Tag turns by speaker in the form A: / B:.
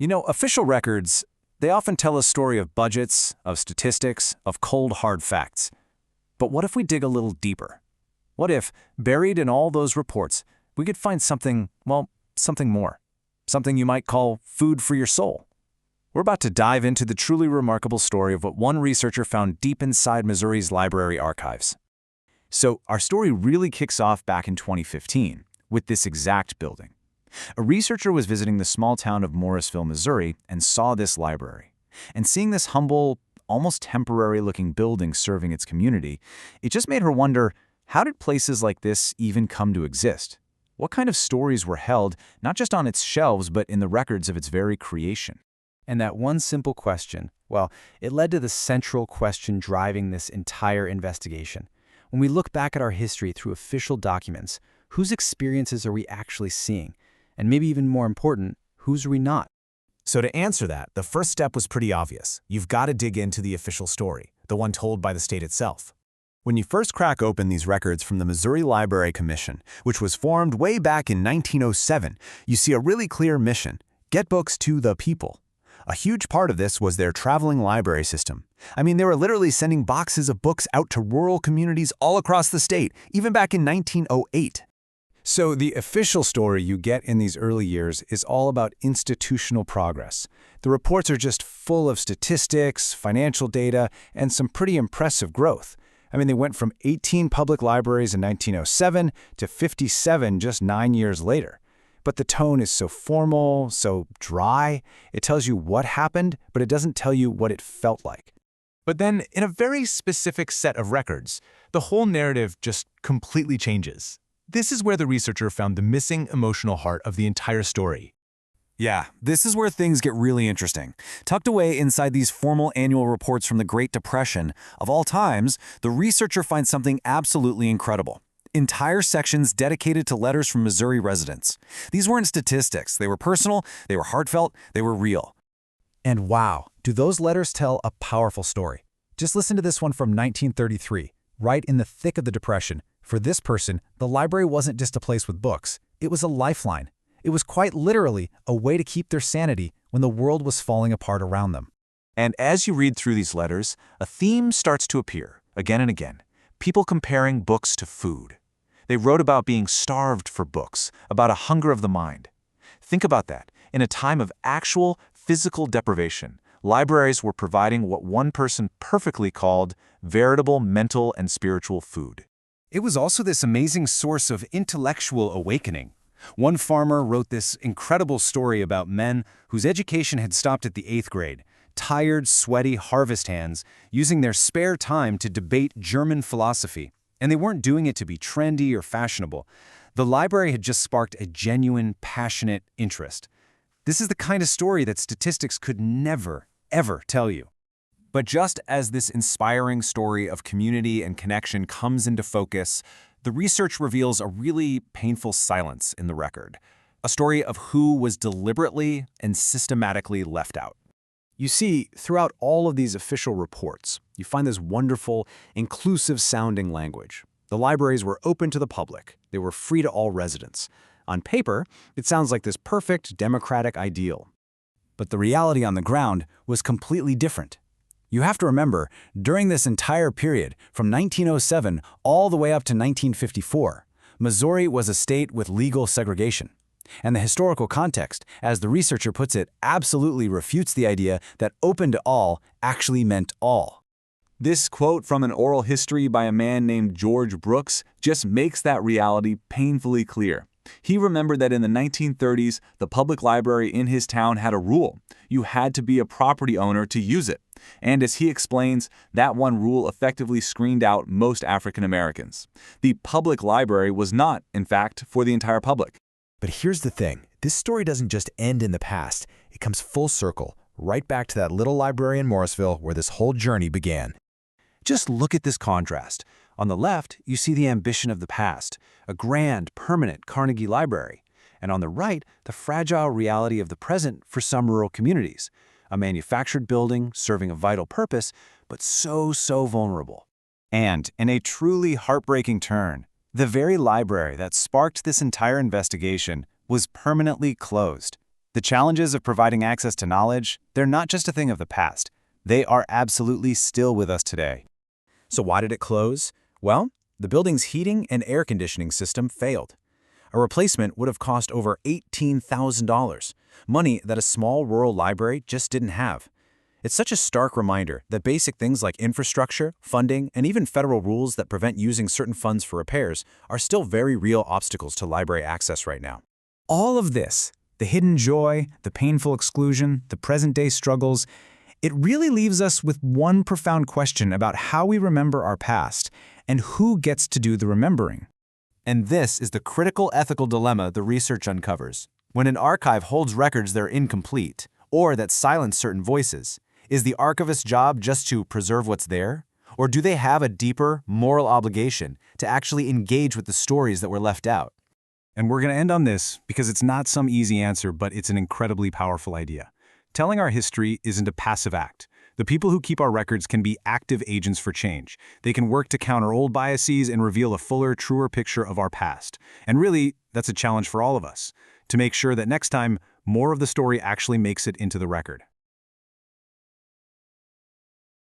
A: Official records, they often tell a story of budgets, of statistics, of cold, hard facts. But what if we dig a little deeper? What if, buried in all those reports, we could find something, something more? Something you might call food for your soul. We're about to dive into the truly remarkable story of what one researcher found deep inside Missouri's library archives. So, our story really kicks off back in 2015 with this exact building. A researcher was visiting the small town of Morrisville, Missouri, and saw this library. And seeing this humble, almost temporary-looking building serving its community, it just made her wonder, how did places like this even come to exist? What kind of stories were held, not just on its shelves, but in the records of its very creation?
B: And that one simple question, it led to the central question driving this entire investigation. When we look back at our history through official documents, whose experiences are we actually seeing? And maybe even more important, whose are we not?
A: So to answer that, the first step was pretty obvious. You've got to dig into the official story, the one told by the state itself. When you first crack open these records from the Missouri Library Commission, which was formed way back in 1907, you see a really clear mission: get books to the people. A huge part of this was their traveling library system. They were literally sending boxes of books out to rural communities all across the state, even back in 1908. So the official story you get in these early years is all about institutional progress. The reports are just full of statistics, financial data, and some pretty impressive growth. They went from 18 public libraries in 1907 to 57 just 9 years later. But the tone is so formal, so dry. It tells you what happened, but it doesn't tell you what it felt like. But then, in a very specific set of records, the whole narrative just completely changes. This is where the researcher found the missing emotional heart of the entire story. Yeah, this is where things get really interesting. Tucked away inside these formal annual reports from the Great Depression, of all times, the researcher finds something absolutely incredible. Entire sections dedicated to letters from Missouri residents. These weren't statistics. They were personal, they were heartfelt, they were real. And wow, do those letters tell a powerful story. Just listen to this one from 1933, right in the thick of the Depression. For this person, the library wasn't just a place with books. It was a lifeline. It was quite literally a way to keep their sanity when the world was falling apart around them. And as you read through these letters, a theme starts to appear, again and again. People comparing books to food. They wrote about being starved for books, about a hunger of the mind. Think about that. In a time of actual physical deprivation, libraries were providing what one person perfectly called veritable mental and spiritual food. It was also this amazing source of intellectual awakening. One farmer wrote this incredible story about men whose education had stopped at the 8th grade, tired, sweaty harvest hands using their spare time to debate German philosophy. And they weren't doing it to be trendy or fashionable. The library had just sparked a genuine, passionate interest. This is the kind of story that statistics could never, ever tell you. But just as this inspiring story of community and connection comes into focus, the research reveals a really painful silence in the record. A story of who was deliberately and systematically left out. You see, throughout all of these official reports, you find this wonderful, inclusive-sounding language. The libraries were open to the public. They were free to all residents. On paper, it sounds like this perfect democratic ideal. But the reality on the ground was completely different. You have to remember, during this entire period, from 1907 all the way up to 1954, Missouri was a state with legal segregation. And the historical context, as the researcher puts it, absolutely refutes the idea that open to all actually meant all. This quote from an oral history by a man named George Brooks just makes that reality painfully clear. He remembered that in the 1930s, the public library in his town had a rule. You had to be a property owner to use it. And as he explains, that one rule effectively screened out most African Americans. The public library was not, in fact, for the entire public.
B: But here's the thing. This story doesn't just end in the past. It comes full circle, right back to that little library in Morrisville where this whole journey began. Just look at this contrast. On the left, you see the ambition of the past, a grand, permanent Carnegie Library. And on the right, the fragile reality of the present for some rural communities, a manufactured building serving a vital purpose, but so vulnerable. And in a truly heartbreaking turn, the very library that sparked this entire investigation was permanently closed.
A: The challenges of providing access to knowledge, they're not just a thing of the past. They are absolutely still with us today.
B: So why did it close? Well, the building's heating and air conditioning system failed. A replacement would have cost over $18,000, money that a small rural library just didn't have. It's such a stark reminder that basic things like infrastructure, funding, and even federal rules that prevent using certain funds for repairs are still very real obstacles to library access right now. All of this, the hidden joy, the painful exclusion, the present-day struggles, it really leaves us with one profound question about how we remember our past and who gets to do the remembering.
A: And this is the critical ethical dilemma the research uncovers. When an archive holds records that are incomplete, or that silence certain voices, is the archivist's job just to preserve what's there? Or do they have a deeper, moral obligation to actually engage with the stories that were left out?
C: And we're going to end on this because it's not some easy answer, but it's an incredibly powerful idea. Telling our history isn't a passive act. The people who keep our records can be active agents for change. They can work to counter old biases and reveal a fuller, truer picture of our past. And really, that's a challenge for all of us, to make sure that next time, more of the story actually makes it into the record.